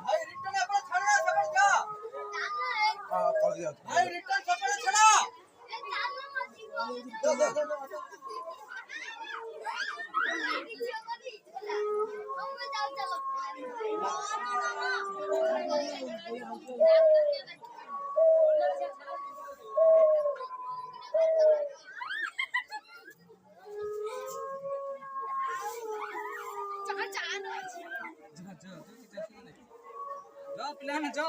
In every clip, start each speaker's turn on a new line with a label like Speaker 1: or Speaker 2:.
Speaker 1: भाई रिटर्न अपना छड़ा सब जा हां कर दिया भाई रिटर्न सब छड़ा दो जा प्लान जा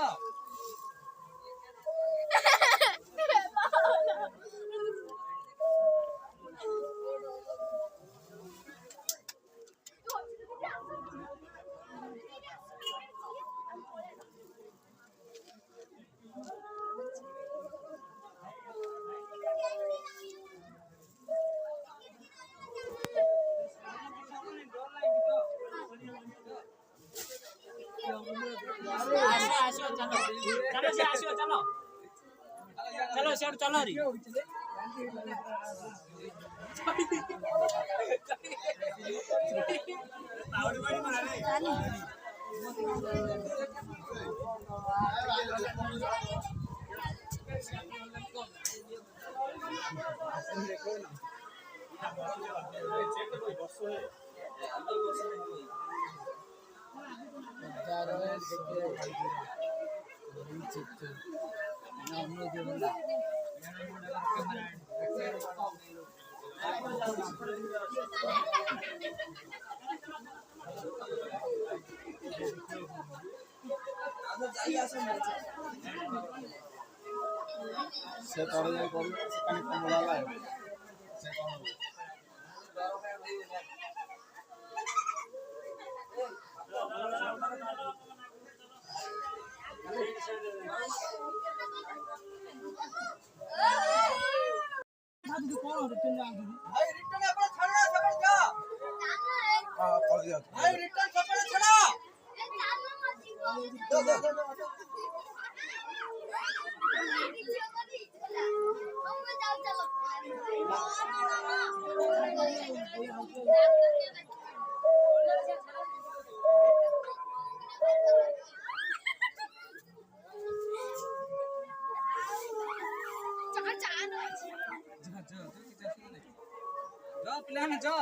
Speaker 2: चलो सेठ चलो री
Speaker 1: से तोड़ जाए कौन पानी कमला ला से कौन भाई रिटर्न अपना छड़ा सब जा हां कर दिया भाई रिटर्न सब छड़ा दो जा प्लान जा